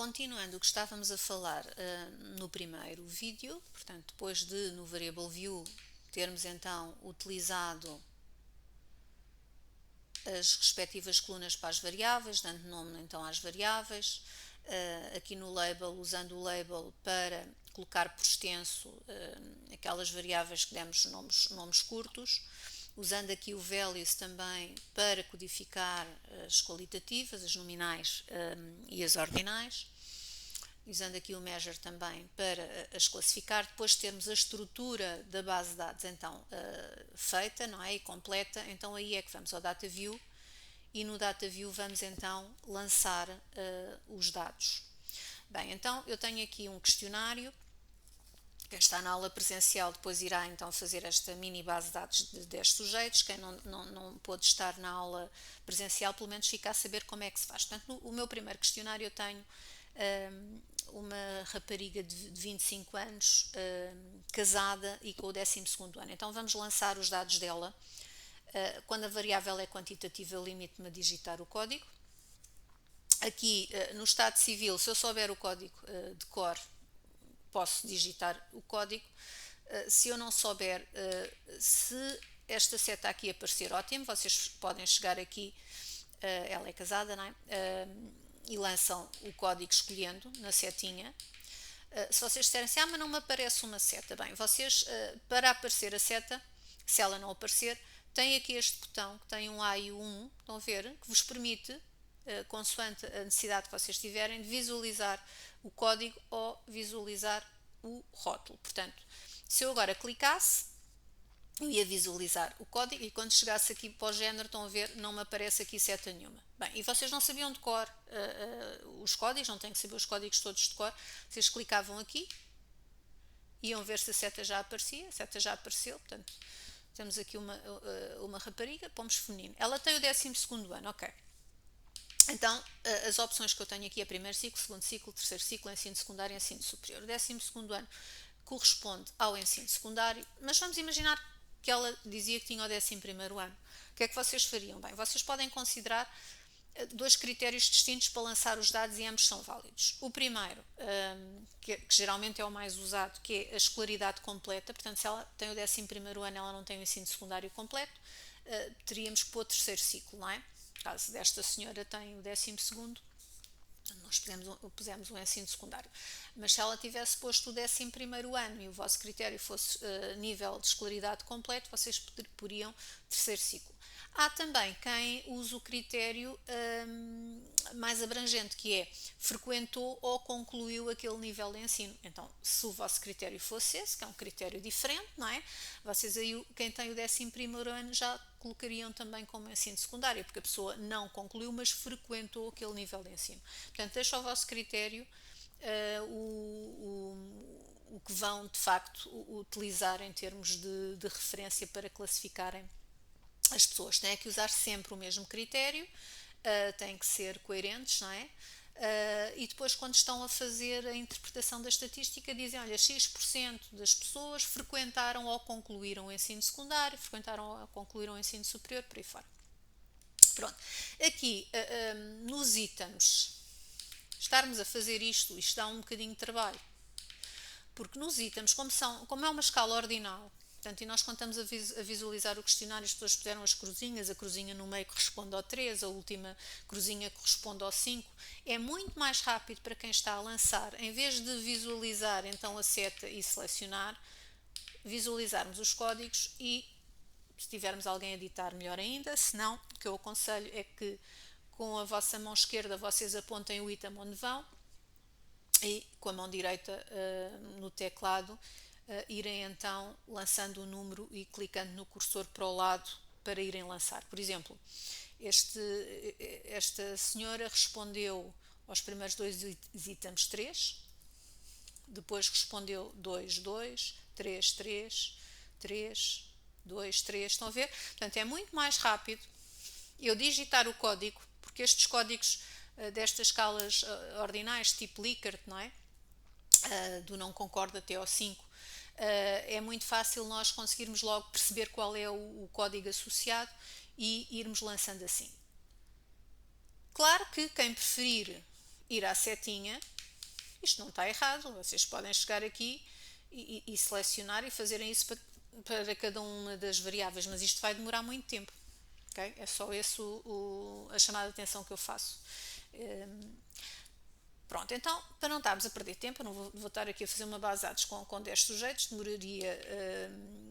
continuando o que estávamos a falar no primeiro vídeo, portanto, depois de no variable view termos então utilizado as respectivas colunas para as variáveis, dando nome então às variáveis, aqui no label, usando o label para colocar por extenso aquelas variáveis que demos nomes curtos, usando aqui o values também para codificar as qualitativas, as nominais e as ordinais, usando aqui o measure também para as classificar, depois de termos a estrutura da base de dados então feita, não é, e completa, então aí é que vamos ao data view e no data view vamos então lançar os dados. Bem, então eu tenho aqui um questionário. Quem está na aula presencial depois irá então fazer esta mini base de dados de 10 sujeitos. Quem não pôde estar na aula presencial, pelo menos fica a saber como é que se faz. Portanto, o meu primeiro questionário eu tenho uma rapariga de 25 anos, casada e com o 12º ano. Então vamos lançar os dados dela. Quando a variável é quantitativa, eu limito-me a digitar o código. Aqui no estado civil, se eu souber o código de cor, posso digitar o código. Se eu não souber, se esta seta aqui aparecer, ótimo, vocês podem chegar aqui, ela é casada, não é? E lançam o código escolhendo na setinha. Se vocês disserem assim, mas não me aparece uma seta, bem, vocês, para aparecer a seta, se ela não aparecer, tem aqui este botão que tem um A e um, estão a ver, que vos permite, consoante a necessidade que vocês tiverem, de visualizar o código ou visualizar o rótulo. Portanto, se eu agora clicasse, eu ia visualizar o código e quando chegasse aqui para o género, estão a ver, não me aparece aqui seta nenhuma. Bem, e vocês não sabiam de cor os códigos, não têm que saber os códigos todos de cor. Vocês clicavam aqui, iam ver se a seta já aparecia, a seta já apareceu, portanto, temos aqui uma rapariga, pomos feminino. Ela tem o 12º ano, ok. Então, as opções que eu tenho aqui é primeiro ciclo, segundo ciclo, terceiro ciclo, ensino secundário e ensino superior. O 12º ano corresponde ao ensino secundário, mas vamos imaginar que ela dizia que tinha o 11º ano. O que é que vocês fariam? Bem, vocês podem considerar dois critérios distintos para lançar os dados e ambos são válidos. O primeiro, que geralmente é o mais usado, que é a escolaridade completa, portanto, se ela tem o 11º ano, ela não tem o ensino secundário completo, teríamos que pôr o terceiro ciclo, não é? No caso desta senhora tem o 12º, nós pusemos um ensino secundário. Mas se ela tivesse posto o 11º ano e o vosso critério fosse nível de escolaridade completo, vocês poriam terceiro ciclo. Há também quem use o critério mais abrangente, que é frequentou ou concluiu aquele nível de ensino. Então, se o vosso critério fosse esse, que é um critério diferente, não é? Vocês aí, quem tem o 11º ano, já colocariam também como ensino secundário, porque a pessoa não concluiu, mas frequentou aquele nível de ensino. Portanto, deixa ao vosso critério o que vão, de facto, utilizar em termos de referência para classificarem as pessoas. Têm que usar sempre o mesmo critério, têm que ser coerentes, não é? E depois, quando estão a fazer a interpretação da estatística, dizem, olha, X% das pessoas frequentaram ou concluíram o ensino secundário, frequentaram ou concluíram o ensino superior, por aí fora. Pronto. Aqui, nos itens, estarmos a fazer isto dá um bocadinho de trabalho. Porque nos itens, como é uma escala ordinal, portanto, e nós quando estamos a visualizar o questionário, as pessoas puseram as cruzinhas, a cruzinha no meio corresponde ao 3, a última cruzinha corresponde ao 5, é muito mais rápido para quem está a lançar, em vez de visualizar então a seta e selecionar, visualizarmos os códigos e, se tivermos alguém a editar, melhor ainda, se não, o que eu aconselho é que com a vossa mão esquerda vocês apontem o item onde vão e com a mão direita no teclado irem então lançando o número e clicando no cursor para o lado para irem lançar. Por exemplo, esta senhora respondeu aos primeiros dois itens 3, depois respondeu 2, 2, 3, 3, 3, 2, 3, estão a ver? Portanto, é muito mais rápido eu digitar o código, porque estes códigos destas escalas ordinais, tipo Likert, não é? Do não concordo até ao 5, é muito fácil nós conseguirmos logo perceber qual é o código associado e irmos lançando assim. Claro que quem preferir ir à setinha, isto não está errado, vocês podem chegar aqui e selecionar e fazerem isso para cada uma das variáveis, mas isto vai demorar muito tempo. Okay? É só esse a chamada de atenção que eu faço. Pronto, então, para não estarmos a perder tempo, eu não vou estar aqui a fazer uma base de dados com 10 sujeitos, demoraria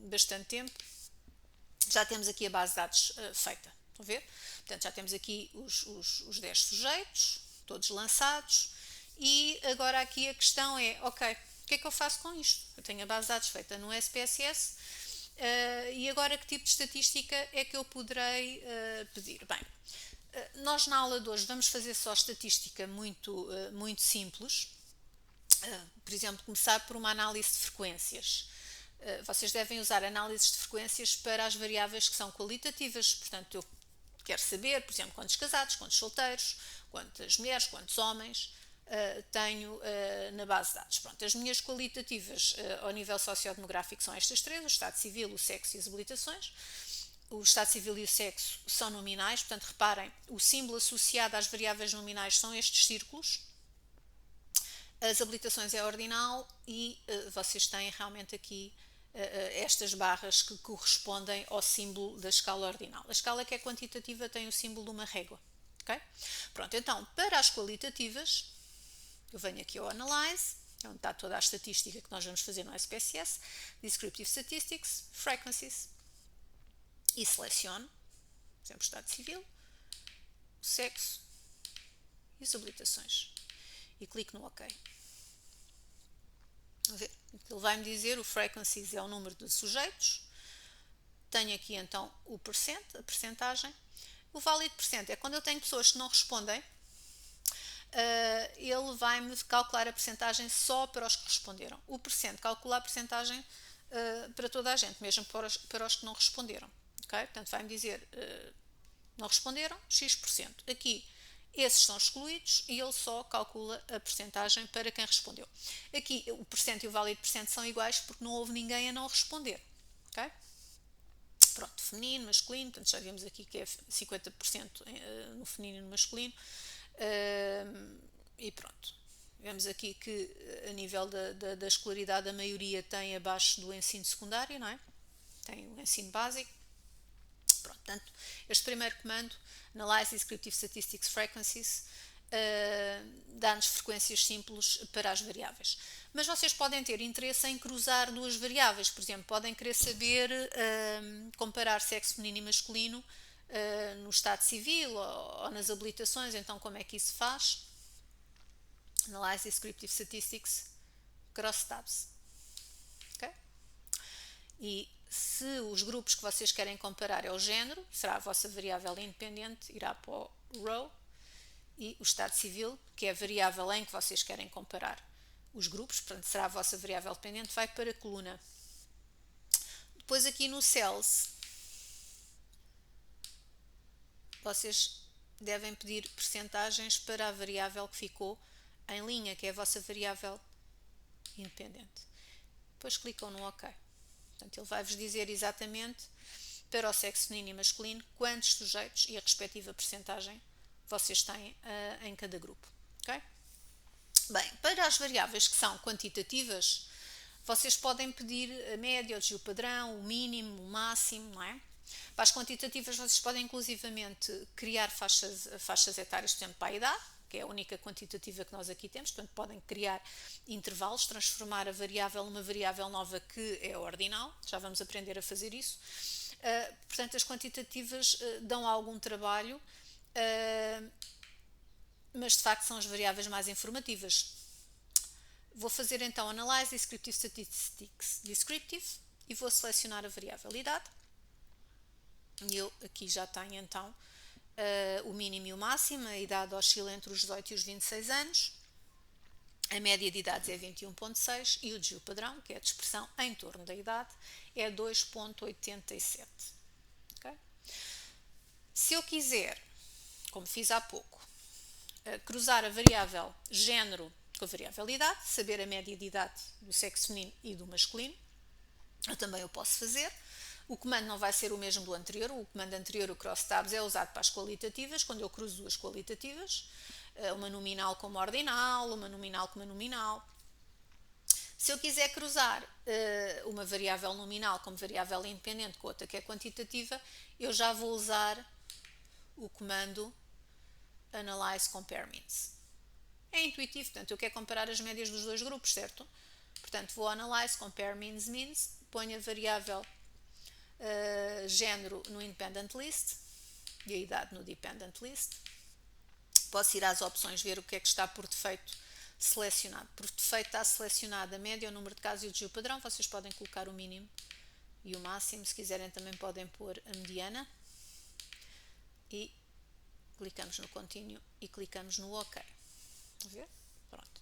bastante tempo. Já temos aqui a base de dados feita, estão a ver? Portanto, já temos aqui os 10 sujeitos, todos lançados, e agora aqui a questão é, ok, o que é que eu faço com isto? Eu tenho a base de dados feita no SPSS, e agora que tipo de estatística é que eu poderei pedir? Bem, nós na aula de hoje vamos fazer só estatística muito simples. Por exemplo, começar por uma análise de frequências. Vocês devem usar análises de frequências para as variáveis que são qualitativas. Portanto, eu quero saber, por exemplo, quantos casados, quantos solteiros, quantas mulheres, quantos homens tenho na base de dados. Pronto, as minhas qualitativas ao nível sociodemográfico são estas três: o estado civil, o sexo e as habilitações. O estado civil e o sexo são nominais, portanto, reparem, o símbolo associado às variáveis nominais são estes círculos. As habilitações é ordinal e vocês têm realmente aqui estas barras que correspondem ao símbolo da escala ordinal. A escala que é quantitativa tem o símbolo de uma régua. Okay? Pronto, então, para as qualitativas, eu venho aqui ao Analyze, onde está toda a estatística que nós vamos fazer no SPSS, Descriptive Statistics, Frequencies, e seleciono, por exemplo, o estado civil, o sexo e as habilitações. E clico no OK. Ele vai-me dizer o frequencies é o número de sujeitos. Tenho aqui então o percent, a percentagem. O válido percent é quando eu tenho pessoas que não respondem, ele vai-me calcular a percentagem só para os que responderam. O percent calcula a percentagem para toda a gente, mesmo para os que não responderam. Okay? Portanto, vai-me dizer, não responderam, X%. Aqui, esses são excluídos e ele só calcula a percentagem para quem respondeu. Aqui, o percent e o válido percent são iguais porque não houve ninguém a não responder. Okay? Pronto, feminino, masculino, portanto já vimos aqui que é 50% no feminino e no masculino. E pronto. Vemos aqui que a nível da escolaridade a maioria tem abaixo do ensino secundário, não é? Tem o ensino básico. Pronto, portanto, este primeiro comando, Analyze Descriptive Statistics Frequencies, dá-nos frequências simples para as variáveis. Mas vocês podem ter interesse em cruzar duas variáveis, por exemplo, podem querer saber comparar sexo feminino e masculino no estado civil ou nas habilitações, então como é que isso se faz? Analyze Descriptive Statistics, Cross Tabs. Okay? E se os grupos que vocês querem comparar é o género, será a vossa variável independente, irá para o row, e o estado civil, que é a variável em que vocês querem comparar os grupos, portanto será a vossa variável dependente, vai para a coluna. Depois aqui no cells, vocês devem pedir percentagens para a variável que ficou em linha, que é a vossa variável independente. Depois clicam no OK. Portanto, ele vai-vos dizer exatamente para o sexo feminino e masculino quantos sujeitos e a respectiva percentagem vocês têm em cada grupo. Okay? Bem, para as variáveis que são quantitativas, vocês podem pedir a média, o desvio padrão, o mínimo, o máximo, não é? Para as quantitativas, vocês podem inclusivamente criar faixas etárias, por exemplo, para a idade, que é a única quantitativa que nós aqui temos, portanto podem criar intervalos, transformar a variável numa variável nova que é ordinal, já vamos aprender a fazer isso. Portanto, as quantitativas dão algum trabalho, mas de facto são as variáveis mais informativas. Vou fazer então Analyze Descriptive Statistics Descriptive e vou selecionar a variável idade. E eu aqui já tenho então o mínimo e o máximo, a idade oscila entre os 18 e os 26 anos, a média de idades é 21,6 e o desvio padrão, que é a dispersão em torno da idade, é 2,87. Okay? Se eu quiser, como fiz há pouco, cruzar a variável género com a variável idade, saber a média de idade do sexo feminino e do masculino, eu também o posso fazer. O comando não vai ser o mesmo do anterior, o comando anterior, o crosstabs, é usado para as qualitativas, quando eu cruzo duas qualitativas. uma nominal com uma ordinal, uma nominal com uma nominal. Se eu quiser cruzar uma variável nominal como variável independente com outra que é quantitativa, eu já vou usar o comando analyze compare means. É intuitivo, portanto eu quero comparar as médias dos dois grupos, certo? Portanto vou analyze compare means means, ponho a variável género no independent list e a idade no dependent list. Posso ir às opções, ver o que é que está por defeito selecionado. Por defeito está selecionada a média, o número de casos e o desvio padrão. Vocês podem colocar o mínimo e o máximo. Se quiserem também podem pôr a mediana. E clicamos no Continue e clicamos no OK. Estão a ver? Pronto.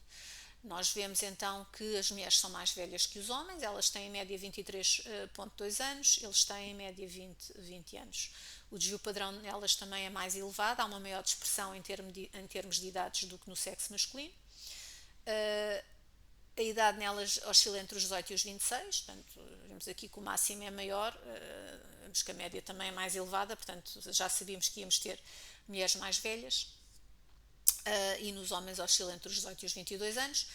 Nós vemos então que as mulheres são mais velhas que os homens, elas têm em média 23,2 anos, eles têm em média 20 anos. O desvio padrão nelas também é mais elevado, há uma maior dispersão em termos de idades do que no sexo masculino. A idade nelas oscila entre os 18 e os 26, portanto, vemos aqui que o máximo é maior, vemos que a média também é mais elevada, portanto, já sabíamos que íamos ter mulheres mais velhas. E nos homens oscila entre os 18 e os 22 anos.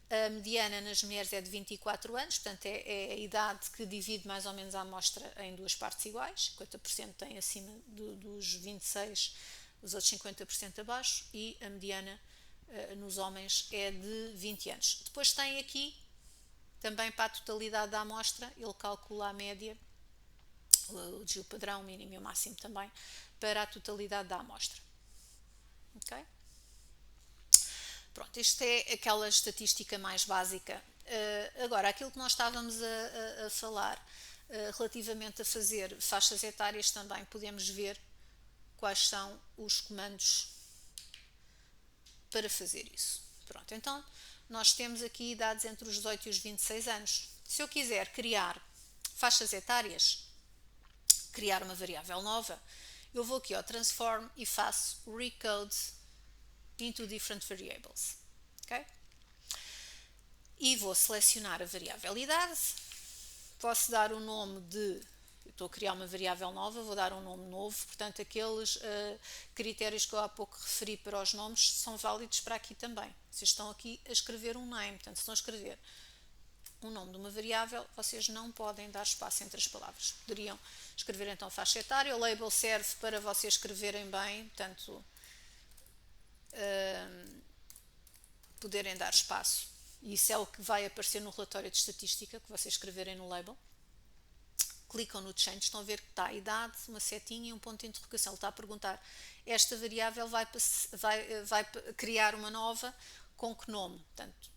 A mediana nas mulheres é de 24 anos, portanto é a idade que divide mais ou menos a amostra em duas partes iguais, 50% tem acima dos 26, os outros 50% abaixo, e a mediana nos homens é de 20 anos. Depois tem aqui, também para a totalidade da amostra, ele calcula a média, o desvio padrão, o mínimo e o máximo também, para a totalidade da amostra. Ok? Pronto, isto é aquela estatística mais básica. Agora, aquilo que nós estávamos a falar relativamente a fazer faixas etárias, também podemos ver quais são os comandos para fazer isso. Pronto, então nós temos aqui idades entre os 18 e os 26 anos. Se eu quiser criar faixas etárias, criar uma variável nova, eu vou aqui ao Transform e faço Recode into different variables, ok? E vou selecionar a variável idade, posso dar o nome de, estou a criar uma variável nova, vou dar um nome novo, portanto aqueles critérios que eu há pouco referi para os nomes são válidos para aqui também. Vocês estão aqui a escrever um name, portanto se estão a escrever um nome de uma variável, vocês não podem dar espaço entre as palavras. Poderiam escrever então faixa etária, o label serve para vocês escreverem bem, portanto poderem dar espaço, e isso é o que vai aparecer no relatório de estatística que vocês escreverem no label. Clicam no Change, estão a ver que está a idade, uma setinha e um ponto de interrogação. Ele está a perguntar, esta variável vai criar uma nova com que nome? Portanto,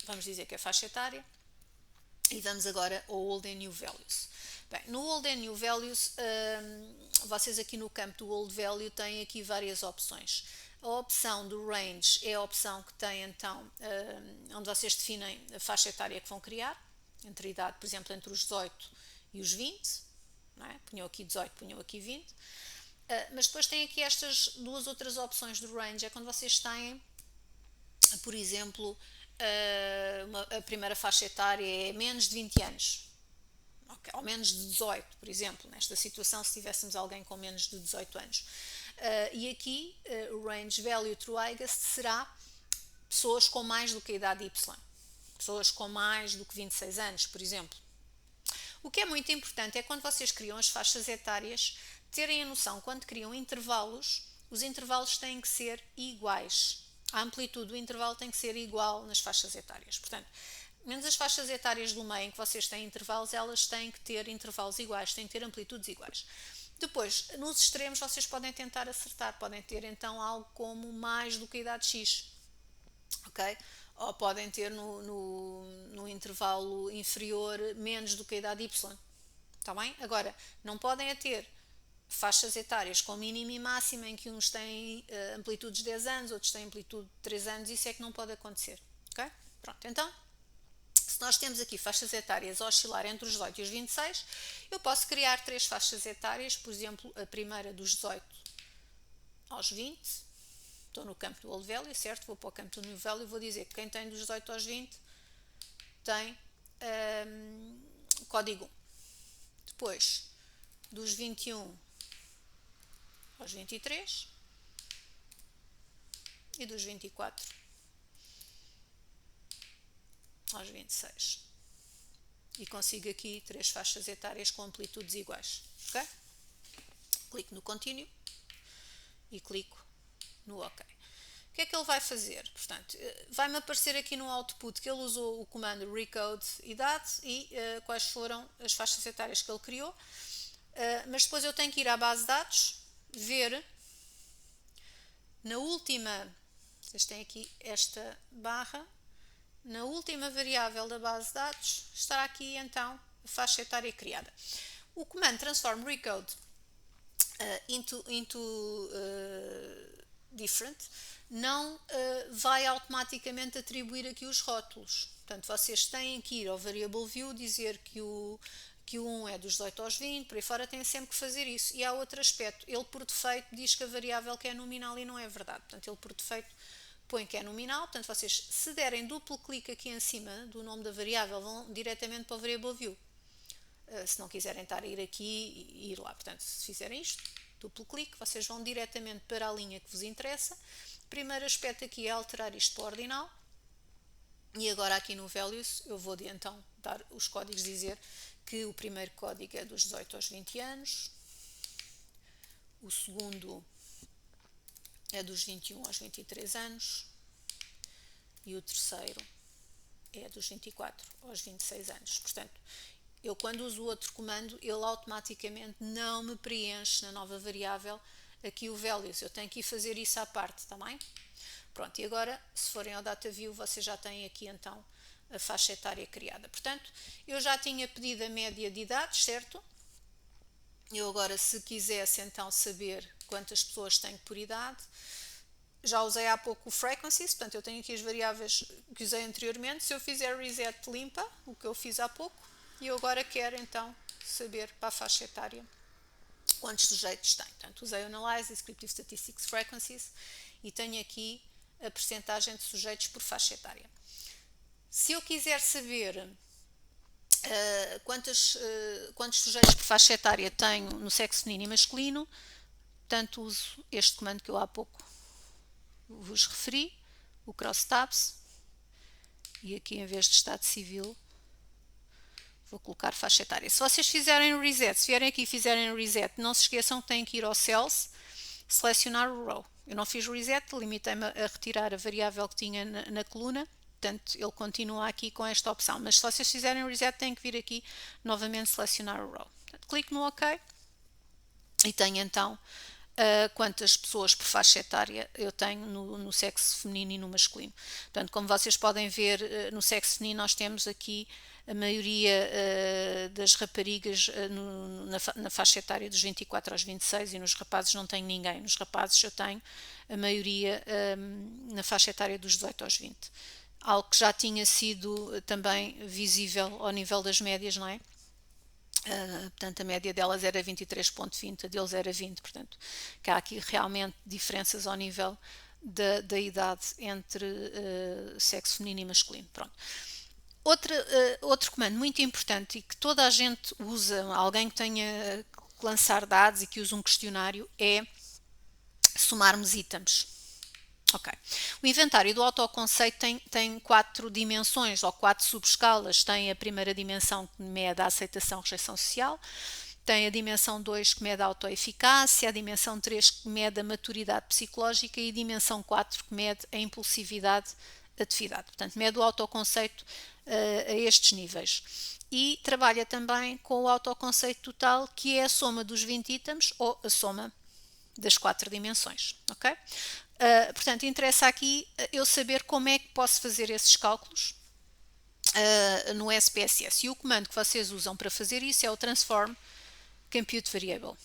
vamos dizer que é faixa etária, e vamos agora ao Old and New Values. Bem, no Old and New Values, vocês aqui no campo do Old Value têm aqui várias opções. A opção do Range é a opção que tem então, onde vocês definem a faixa etária que vão criar, entre a idade, por exemplo, entre os 18 e os 20, não é? Punham aqui 18, punham aqui 20, mas depois tem aqui estas duas outras opções do Range, é quando vocês têm, por exemplo, a primeira faixa etária é menos de 20 anos, okay, ou menos de 18, por exemplo, nesta situação, se tivéssemos alguém com menos de 18 anos. E aqui o range value through IGEST será pessoas com mais do que a idade Y, pessoas com mais do que 26 anos, por exemplo. O que é muito importante é quando vocês criam as faixas etárias, terem a noção, quando criam intervalos, os intervalos têm que ser iguais. A amplitude do intervalo tem que ser igual nas faixas etárias. Portanto, menos as faixas etárias do meio em que vocês têm intervalos, elas têm que ter intervalos iguais, têm que ter amplitudes iguais. Depois, nos extremos, vocês podem tentar acertar, podem ter então algo como mais do que a idade X, ok? Ou podem ter no intervalo inferior menos do que a idade Y, está bem? Agora, não podem ter faixas etárias com mínimo e máximo em que uns têm amplitudes de 10 anos, outros têm amplitude de 3 anos, isso é que não pode acontecer, ok? Pronto, então, se nós temos aqui faixas etárias a oscilar entre os 18 e os 26, eu posso criar três faixas etárias, por exemplo, a primeira dos 18 aos 20, estou no campo do Old Value, certo? Vou para o campo do New Value e vou dizer que quem tem dos 18 aos 20 tem código 1. Depois, dos 21 aos 23, e dos 24 aos 26. E consigo aqui 3 faixas etárias com amplitudes iguais. Ok? Clico no Continue e clico no OK. O que é que ele vai fazer? Portanto, vai-me aparecer aqui no output que ele usou o comando recode idade e quais foram as faixas etárias que ele criou. Mas depois eu tenho que ir à base de dados, ver na última, vocês têm aqui esta barra, na última variável da base de dados está aqui então a faixa etária criada. O comando transform recode into different não vai automaticamente atribuir aqui os rótulos. Portanto, vocês têm que ir ao variable view, dizer que o 1 é dos 18 aos 20, por aí fora têm sempre que fazer isso. E há outro aspecto, ele por defeito diz que a variável que é nominal e não é verdade. Portanto, ele por defeito põe que é nominal. Portanto, vocês se derem duplo clique aqui em cima do nome da variável, vão diretamente para o variable view. Se não quiserem estar a ir aqui e ir lá. Portanto, se fizerem isto, duplo clique, vocês vão diretamente para a linha que vos interessa. O primeiro aspecto aqui é alterar isto para o ordinal. E agora aqui no values eu vou então dar os códigos, dizer que o primeiro código é dos 18 aos 20 anos, o segundo é dos 21 aos 23 anos e o terceiro é dos 24 aos 26 anos. Portanto, eu quando uso o outro comando, ele automaticamente não me preenche na nova variável aqui o values. Eu tenho que ir fazer isso à parte, está bem? Pronto, e agora, se forem ao Data View, vocês já têm aqui então a faixa etária criada. Portanto, eu já tinha pedido a média de idades, certo? Eu agora, se quisesse então saber quantas pessoas tenho por idade, já usei há pouco o frequencies, portanto eu tenho aqui as variáveis que usei anteriormente. Se eu fizer reset limpa, o que eu fiz há pouco, e eu agora quero então saber para a faixa etária quantos sujeitos tem. Portanto, usei o Analyze, Descriptive Statistics Frequencies e tenho aqui a percentagem de sujeitos por faixa etária. Se eu quiser saber quantos sujeitos por faixa etária tenho no sexo feminino e masculino, portanto uso este comando que eu há pouco vos referi, o crosstabs, e aqui em vez de estado civil vou colocar faixa etária. Se vocês fizerem reset, se vierem aqui e fizerem reset, não se esqueçam que têm que ir ao cells, selecionar o row. Eu não fiz reset, limitei-me a retirar a variável que tinha na coluna, portanto ele continua aqui com esta opção, mas se vocês fizerem reset têm que vir aqui novamente selecionar o row. Portanto, clico no OK e tenho então quantas pessoas por faixa etária eu tenho no sexo feminino e no masculino. Portanto, como vocês podem ver, no sexo feminino nós temos aqui a maioria das raparigas na faixa etária dos 24 aos 26 e nos rapazes não tenho ninguém. Nos rapazes eu tenho a maioria na faixa etária dos 18 aos 20. Algo que já tinha sido também visível ao nível das médias, não é? Portanto, a média delas era 23,20, a deles era 20, portanto, que há aqui realmente diferenças ao nível da idade entre sexo feminino e masculino. Pronto. Outro comando muito importante e que toda a gente usa, alguém que tenha que lançar dados e que use um questionário, é somarmos itens. Ok. O inventário do autoconceito tem 4 dimensões ou 4 subescalas. Tem a primeira dimensão que mede a aceitação e rejeição social, tem a dimensão 2 que mede a autoeficácia, a dimensão 3 que mede a maturidade psicológica e a dimensão 4 que mede a impulsividade, atividade. Portanto, mede o autoconceito a estes níveis. E trabalha também com o autoconceito total, que é a soma dos 20 itens ou a soma das 4 dimensões. Ok? Portanto, interessa aqui eu saber como é que posso fazer esses cálculos no SPSS. E o comando que vocês usam para fazer isso é o Transform Compute Variable.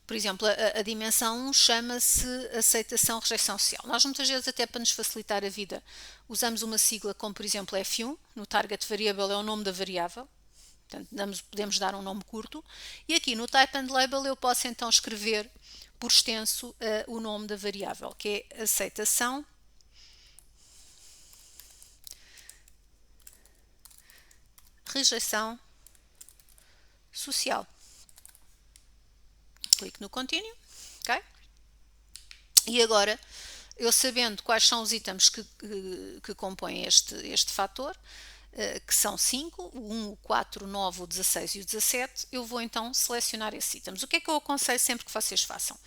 Por exemplo, a dimensão 1 chama-se aceitação rejeição social. Nós muitas vezes, até para nos facilitar a vida, usamos uma sigla como, por exemplo, F1. No Target Variable é o nome da variável. Portanto, podemos dar um nome curto. E aqui no Type and Label eu posso então escrever por extenso o nome da variável, que é aceitação rejeição social. Clique no Continue, ok? E agora, eu sabendo quais são os itens que compõem este fator, que são 5, o 1, o 4, o 9, o 16 e o 17, eu vou então selecionar esses itens. O que é que eu aconselho sempre que vocês façam?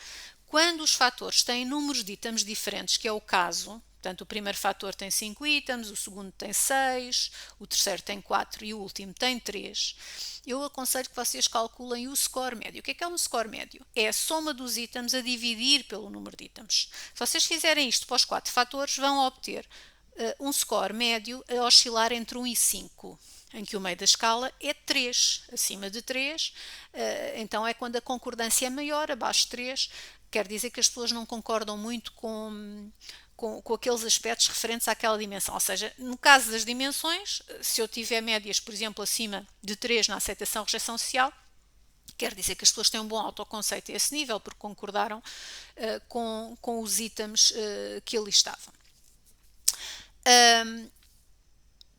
Quando os fatores têm números de itens diferentes, que é o caso, portanto, o primeiro fator tem 5 itens, o segundo tem 6, o terceiro tem 4 e o último tem 3, eu aconselho que vocês calculem o score médio. O que é um score médio? É a soma dos itens a dividir pelo número de itens. Se vocês fizerem isto para os 4 fatores, vão obter um score médio a oscilar entre 1 e 5, em que o meio da escala é 3. Acima de 3, então é quando a concordância é maior, abaixo de 3, quer dizer que as pessoas não concordam muito com aqueles aspectos referentes àquela dimensão. Ou seja, no caso das dimensões, se eu tiver médias, por exemplo, acima de 3 na aceitação e rejeição social, quer dizer que as pessoas têm um bom autoconceito a esse nível, porque concordaram com os itens que ali estavam.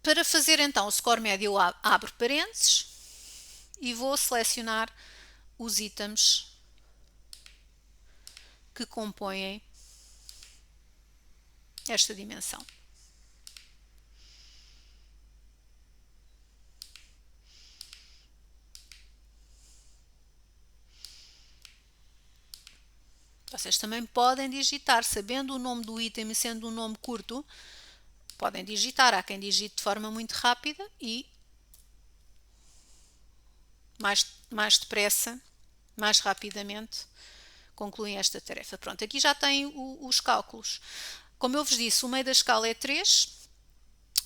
Para fazer então o score médio, eu abro parênteses e vou selecionar os itens que compõem esta dimensão. Vocês também podem digitar, sabendo o nome do item e sendo um nome curto, podem digitar. Há quem digite de forma muito rápida e mais depressa, mais rapidamente, concluem esta tarefa. Pronto, aqui já tem os cálculos. Como eu vos disse, o meio da escala é 3.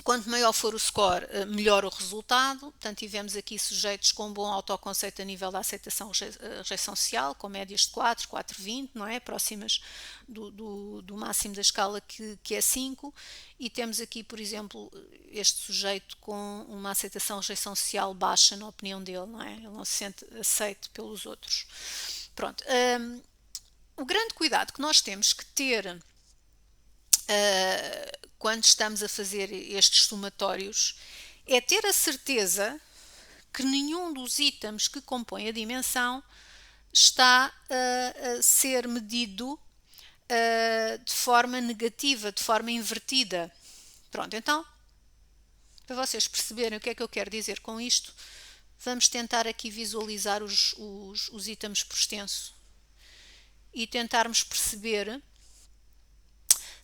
Quanto maior for o score, melhor o resultado. Portanto, tivemos aqui sujeitos com bom autoconceito a nível da aceitação e rejeição social, com médias de 4, 4,20, não é? Próximas do máximo da escala que é 5. E temos aqui, por exemplo, este sujeito com uma aceitação e rejeição social baixa na opinião dele, não é? Ele não se sente aceito pelos outros. Pronto. O grande cuidado que nós temos que ter quando estamos a fazer estes somatórios é ter a certeza que nenhum dos itens que compõem a dimensão está a ser medido de forma negativa, de forma invertida. Pronto, então, para vocês perceberem o que é que eu quero dizer com isto, vamos tentar aqui visualizar os itens por extenso e tentarmos perceber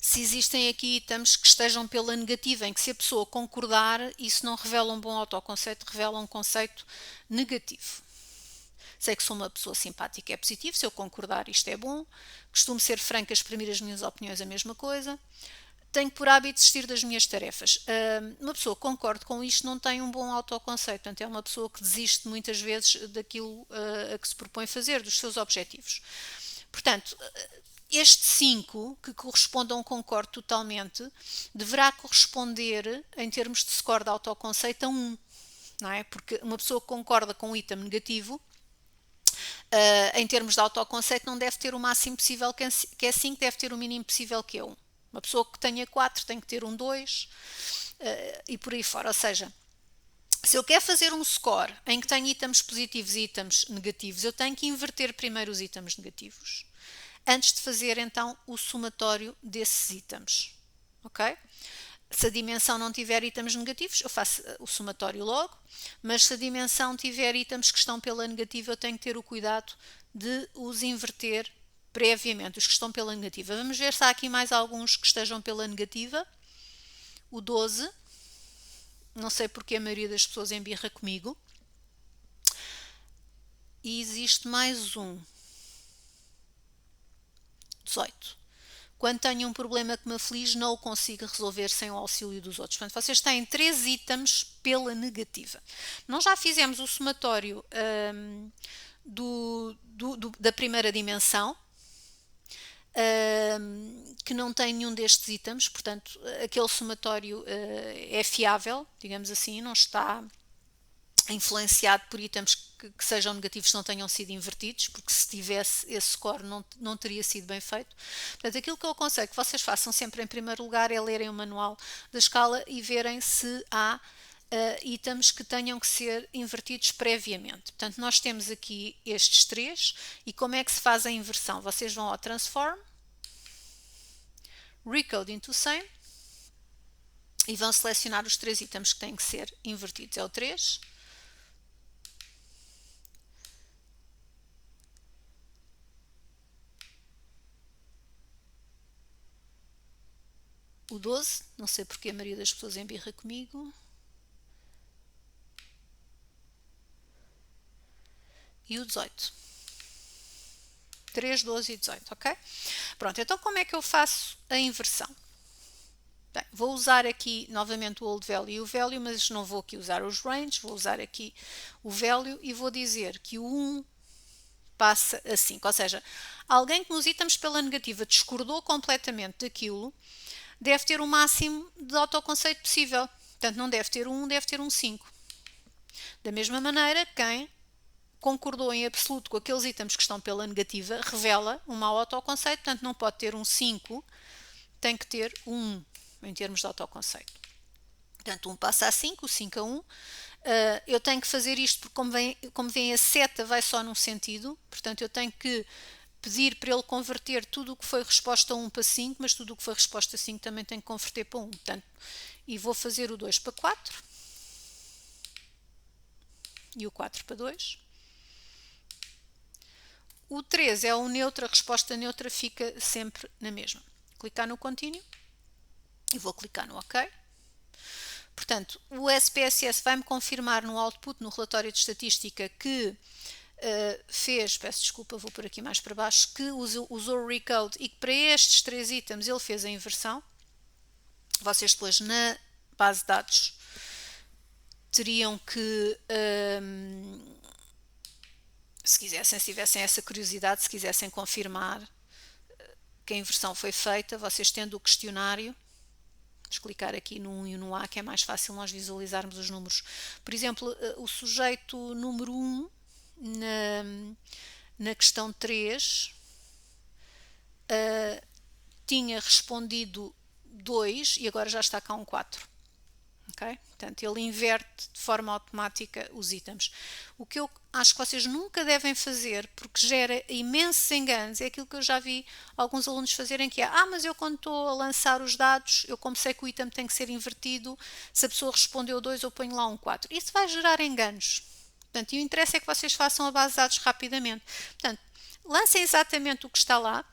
se existem aqui itens que estejam pela negativa, em que se a pessoa concordar, isso não revela um bom autoconceito, revela um conceito negativo. Sei que sou uma pessoa simpática, é positivo, se eu concordar isto é bom, costumo ser franca, exprimir as minhas opiniões, a mesma coisa. Tenho por hábito desistir das minhas tarefas. Uma pessoa que concorde com isto não tem um bom autoconceito, portanto é uma pessoa que desiste muitas vezes daquilo a que se propõe fazer, dos seus objetivos. Portanto, este 5, que corresponde a um concordo totalmente, deverá corresponder, em termos de score de autoconceito, a 1. Não é? Porque uma pessoa que concorda com um item negativo, em termos de autoconceito, não deve ter o máximo possível que é 5, deve ter o mínimo possível que é 1. Uma pessoa que tenha 4 tem que ter um 2 e por aí fora. Ou seja, se eu quero fazer um score em que tenho itens positivos e itens negativos, eu tenho que inverter primeiro os itens negativos, antes de fazer então o somatório desses itens, ok? Se a dimensão não tiver itens negativos, eu faço o somatório logo, mas se a dimensão tiver itens que estão pela negativa, eu tenho que ter o cuidado de os inverter previamente, os que estão pela negativa. Vamos ver se há aqui mais alguns que estejam pela negativa. O 12, não sei porque a maioria das pessoas embirra comigo. E existe mais um, 18. Quando tenho um problema que me aflige, não o consigo resolver sem o auxílio dos outros. Portanto, vocês têm 3 itens pela negativa. Nós já fizemos o somatório da primeira dimensão, que não tem nenhum destes itens, portanto, aquele somatório é fiável, digamos assim, não está influenciado por itens que sejam negativos, não tenham sido invertidos, porque se tivesse esse score não teria sido bem feito. Portanto, aquilo que eu aconselho que vocês façam sempre em primeiro lugar é lerem o manual da escala e verem se há itens que tenham que ser invertidos previamente. Portanto, nós temos aqui estes 3 e como é que se faz a inversão? Vocês vão ao Transform recode into same e vão selecionar os 3 itens que têm que ser invertidos. É o 3, o 12, não sei porque a maioria das pessoas embirra comigo, e o 18. 3, 12 e 18, ok? Pronto, então como é que eu faço a inversão? Bem, vou usar aqui novamente o old value e o value, mas não vou aqui usar os range, vou usar aqui o value e vou dizer que o 1 passa a 5, ou seja, alguém que nos itens pela negativa discordou completamente daquilo, deve ter o máximo de autoconceito possível. Portanto, não deve ter um 1, deve ter um 5. Da mesma maneira, quem concordou em absoluto com aqueles itens que estão pela negativa revela um mau autoconceito, portanto, não pode ter um 5, tem que ter um 1 em termos de autoconceito. Portanto, 1 passa a 5, o 5 a 1. Eu tenho que fazer isto porque, como vem a seta, vai só num sentido, portanto, eu tenho que pedir para ele converter tudo o que foi resposta 1 para 5, mas tudo o que foi resposta 5 também tem que converter para 1. Portanto, e vou fazer o 2 para 4 e o 4 para 2. O 3 é o neutro, a resposta neutra fica sempre na mesma. Clicar no Continue e vou clicar no OK. Portanto, o SPSS vai-me confirmar no output, no relatório de estatística, que peço desculpa, vou por aqui mais para baixo, que usou o recode e que para estes 3 itens ele fez a inversão. Vocês depois na base de dados teriam que, se tivessem essa curiosidade, se quisessem confirmar que a inversão foi feita, vocês tendo o questionário, vamos clicar aqui no 1 e no A, que é mais fácil nós visualizarmos os números. Por exemplo, o sujeito número 1, na questão 3, tinha respondido 2 e agora já está cá um 4. Okay? Portanto, ele inverte de forma automática os itens. O que eu acho que vocês nunca devem fazer, porque gera imensos enganos, é aquilo que eu já vi alguns alunos fazerem, que é, mas eu quando estou a lançar os dados, eu como sei que o item tem que ser invertido, se a pessoa respondeu 2, eu ponho lá um 4. Isso vai gerar enganos. Portanto, e o interesse é que vocês façam a base de dados rapidamente. Portanto, lancem exatamente o que está lá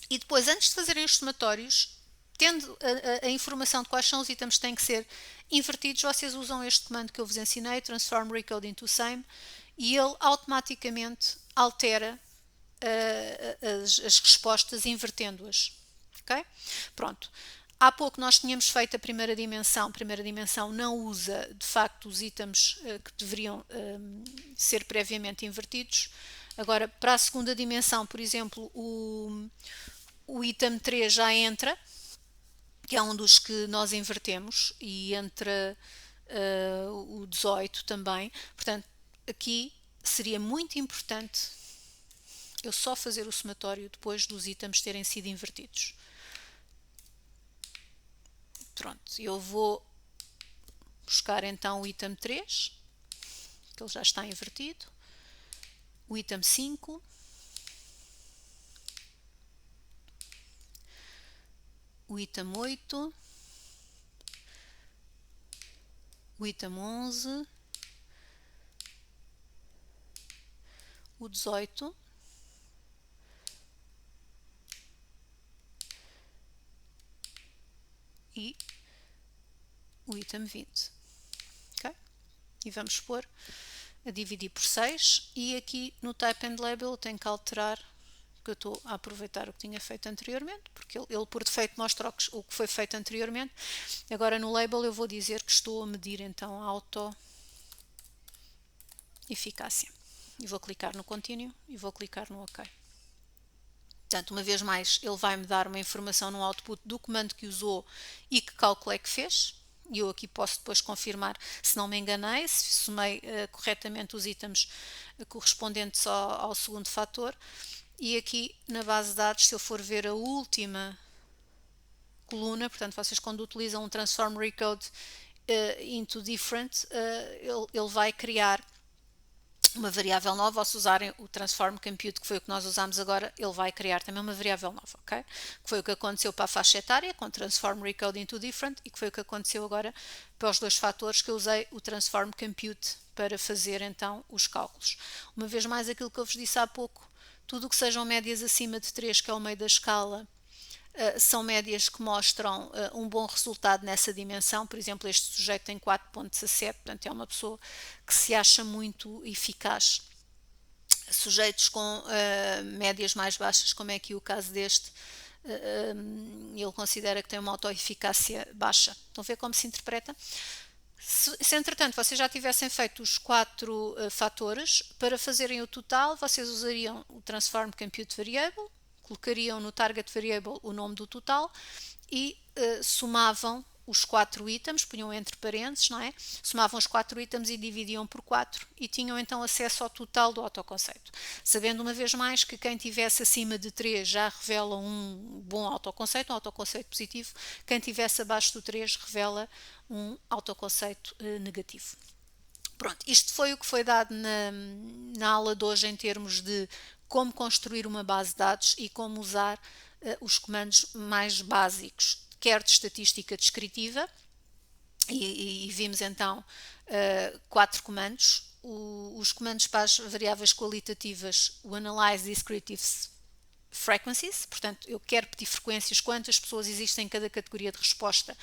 e depois, antes de fazerem os somatórios, tendo a informação de quais são os itens que têm que ser invertidos, vocês usam este comando que eu vos ensinei, Transform Recode into Same, e ele automaticamente altera as respostas invertendo-as. Okay? Pronto. Há pouco nós tínhamos feito a primeira dimensão não usa de facto os itens que deveriam ser previamente invertidos. Agora, para a segunda dimensão, por exemplo, o item 3 já entra, que é um dos que nós invertemos, e entra o 18 também. Portanto, aqui seria muito importante eu só fazer o somatório depois dos itens terem sido invertidos. Pronto, eu vou buscar então o item 3, que ele já está invertido, o item 5, o item 8, o item 11, o 18, e o item 20. Okay? E vamos pôr a dividir por 6, e aqui no Type and Label eu tenho que alterar, porque eu estou a aproveitar o que tinha feito anteriormente, porque ele por defeito mostra o que foi feito anteriormente. Agora no Label eu vou dizer que estou a medir então a auto-eficácia. E vou clicar no Continue e vou clicar no OK. Portanto, uma vez mais, ele vai-me dar uma informação no output do comando que usou e que cálculo é que fez. E eu aqui posso depois confirmar se não me enganei, se somei corretamente os itens correspondentes ao segundo fator. E aqui na base de dados, se eu for ver a última coluna, portanto, vocês quando utilizam um Transform Recode into Different, ele vai criar uma variável nova, ou se usarem o transform compute, que foi o que nós usamos agora, ele vai criar também uma variável nova, ok? Que foi o que aconteceu para a faixa etária, com transform recode into different, e que foi o que aconteceu agora para os dois fatores que eu usei o transform compute para fazer então os cálculos. Uma vez mais, aquilo que eu vos disse há pouco, tudo o que sejam médias acima de 3, que é o meio da escala, são médias que mostram um bom resultado nessa dimensão. Por exemplo, este sujeito tem 4,17, portanto é uma pessoa que se acha muito eficaz. Sujeitos com médias mais baixas, como é aqui o caso deste, ele considera que tem uma autoeficácia baixa. Estão a ver como se interpreta? Se entretanto vocês já tivessem feito os 4 fatores, para fazerem o total, vocês usariam o Transform Compute Variable, colocariam no Target Variable o nome do total e somavam os 4 itens, punham entre parênteses, não é? Somavam os 4 itens e dividiam por 4 e tinham então acesso ao total do autoconceito. Sabendo uma vez mais que quem tivesse acima de 3 já revela um bom autoconceito, um autoconceito positivo, quem tivesse abaixo do 3 revela um autoconceito negativo. Pronto, isto foi o que foi dado na aula de hoje em termos de como construir uma base de dados e como usar os comandos mais básicos, quer de estatística descritiva, e vimos então 4 comandos. Os comandos para as variáveis qualitativas, o Analyze Descriptive Frequencies, portanto eu quero pedir frequências, quantas pessoas existem em cada categoria de resposta.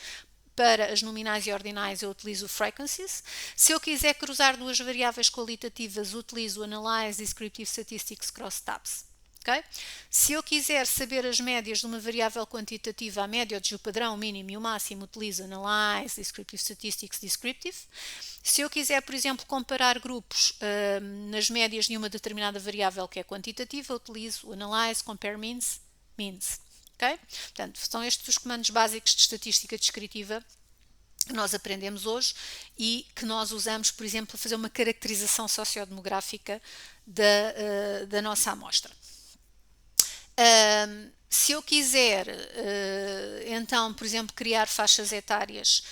Para as nominais e ordinais eu utilizo o frequencies. Se eu quiser cruzar duas variáveis qualitativas, utilizo o Analyze Descriptive Statistics Cross Tabs. Okay? Se eu quiser saber as médias de uma variável quantitativa, a média, o padrão, o mínimo e o máximo, utilizo Analyze Descriptive Statistics Descriptive. Se eu quiser, por exemplo, comparar grupos nas médias de uma determinada variável que é quantitativa, utilizo o Analyze Compare Means, Means. Okay? Portanto, são estes os comandos básicos de estatística descritiva que nós aprendemos hoje e que nós usamos, por exemplo, para fazer uma caracterização sociodemográfica da nossa amostra. Se eu quiser, então, por exemplo, criar faixas etárias,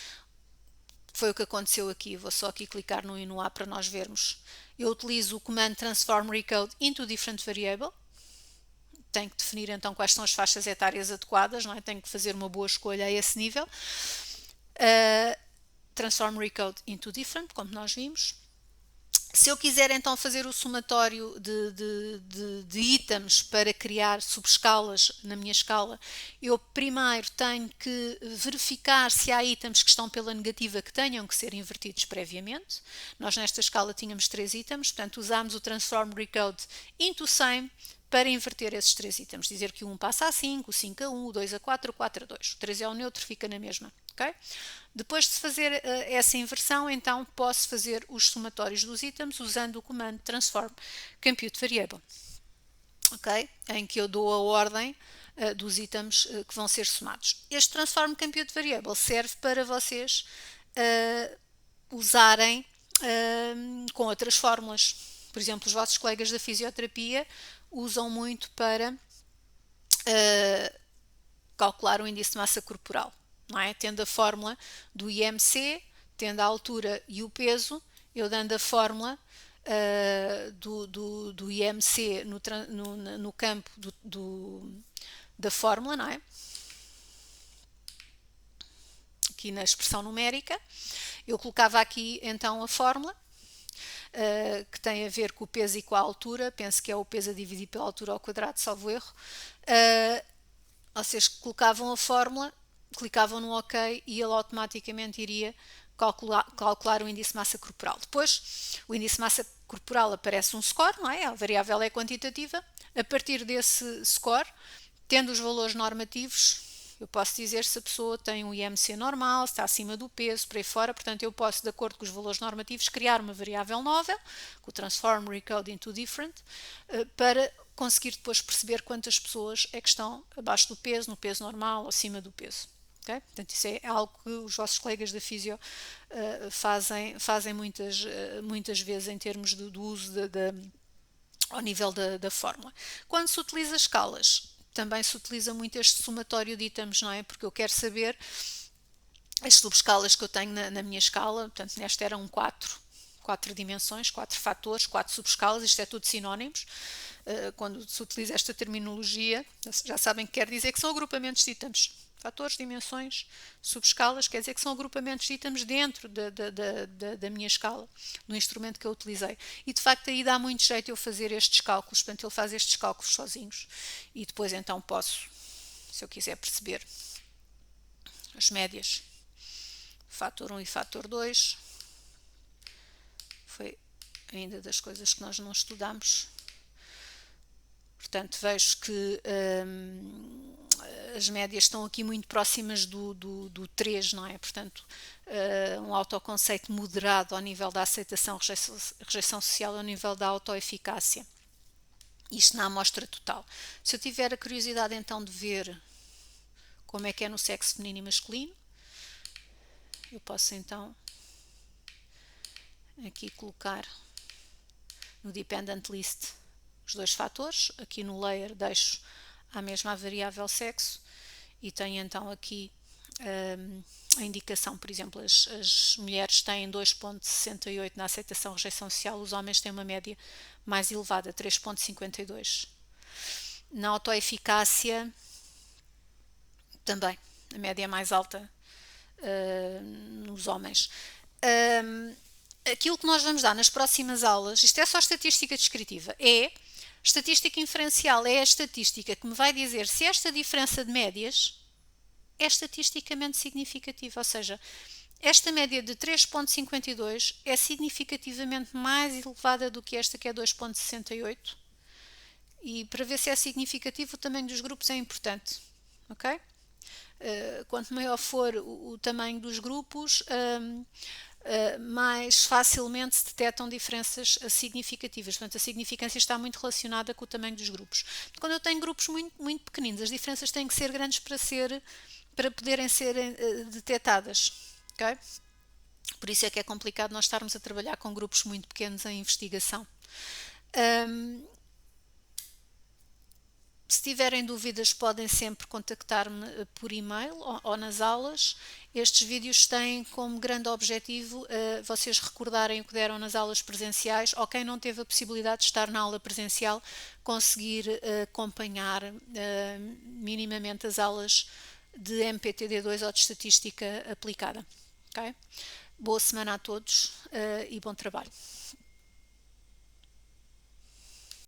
foi o que aconteceu aqui, vou só aqui clicar no I e no A para nós vermos. Eu utilizo o comando Transform Recode into Different Variable. Tenho que definir então quais são as faixas etárias adequadas, não é? Tenho que fazer uma boa escolha a esse nível. Transform Recode into Different, como nós vimos. Se eu quiser então fazer o somatório de itens para criar subescalas na minha escala, eu primeiro tenho que verificar se há itens que estão pela negativa que tenham que ser invertidos previamente. Nós nesta escala tínhamos 3 itens, portanto usámos o Transform Recode into Same para inverter esses 3 itens, dizer que o 1 passa a 5, o 5 a 1, o 2 a 4, o 4 a 2. O 3 é o neutro, fica na mesma. Okay? Depois de fazer essa inversão, então posso fazer os somatórios dos itens usando o comando Transform Compute Variable, okay? Em que eu dou a ordem dos itens que vão ser somados. Este Transform Compute Variable serve para vocês usarem com outras fórmulas. Por exemplo, os vossos colegas da fisioterapia usam muito para calcular o índice de massa corporal, não é? Tendo a fórmula do IMC, tendo a altura e o peso, eu dando a fórmula do IMC no campo da fórmula, não é? Aqui na expressão numérica, eu colocava aqui então a fórmula, que tem a ver com o peso e com a altura, penso que é o peso a dividir pela altura ao quadrado, salvo erro. Vocês colocavam a fórmula, clicavam no OK e ele automaticamente iria calcular o índice de massa corporal. Depois, o índice de massa corporal aparece um score, não é? A variável é quantitativa. A partir desse score, tendo os valores normativos, eu posso dizer se a pessoa tem um IMC normal, se está acima do peso, por aí fora. Portanto, eu posso, de acordo com os valores normativos, criar uma variável nova, com o Transform Recode into Different, para conseguir depois perceber quantas pessoas é que estão abaixo do peso, no peso normal ou acima do peso. Okay? Portanto, isso é algo que os vossos colegas da fisio fazem muitas vezes em termos do uso ao nível da fórmula. Quando se utiliza escalas, também se utiliza muito este somatório de itens, não é? Porque eu quero saber as subescalas que eu tenho na minha escala, portanto nesta era um 4 4 dimensões, 4 fatores, 4 subescalas, isto é tudo sinónimos. Quando se utiliza esta terminologia, já sabem que quer dizer que são agrupamentos de itens. Fatores, dimensões, subescalas, quer dizer que são agrupamentos de itens dentro da minha escala, do instrumento que eu utilizei. E de facto aí dá muito jeito eu fazer estes cálculos, portanto ele faz estes cálculos sozinhos. E depois então posso, se eu quiser perceber as médias, fator 1 e fator 2, foi ainda das coisas que nós não estudamos. Portanto, vejo que as médias estão aqui muito próximas do 3, não é? Portanto, um autoconceito moderado ao nível da aceitação, rejeição social, ao nível da autoeficácia. Isto na amostra total. Se eu tiver a curiosidade então de ver como é que é no sexo feminino e masculino, eu posso então aqui colocar no dependent list os dois fatores, aqui no layer deixo a mesma variável sexo e tenho então aqui a indicação, por exemplo, as mulheres têm 2,68 na aceitação rejeição social, os homens têm uma média mais elevada, 3,52. Na autoeficácia também, a média é mais alta nos homens. Aquilo que nós vamos dar nas próximas aulas, isto é só estatística descritiva, estatística inferencial é a estatística que me vai dizer se esta diferença de médias é estatisticamente significativa, ou seja, esta média de 3,52 é significativamente mais elevada do que esta que é 2,68 e para ver se é significativo o tamanho dos grupos é importante, ok? Quanto maior for o tamanho dos grupos, mais facilmente se detectam diferenças significativas. Portanto, a significância está muito relacionada com o tamanho dos grupos. Quando eu tenho grupos muito pequeninos, as diferenças têm que ser grandes para poderem ser detectadas. Okay? Por isso é que é complicado nós estarmos a trabalhar com grupos muito pequenos em investigação. Se tiverem dúvidas, podem sempre contactar-me por e-mail ou nas aulas. Estes vídeos têm como grande objetivo vocês recordarem o que deram nas aulas presenciais, ou quem não teve a possibilidade de estar na aula presencial, conseguir acompanhar minimamente as aulas de MPTD2 ou de Estatística Aplicada. Okay? Boa semana a todos e bom trabalho.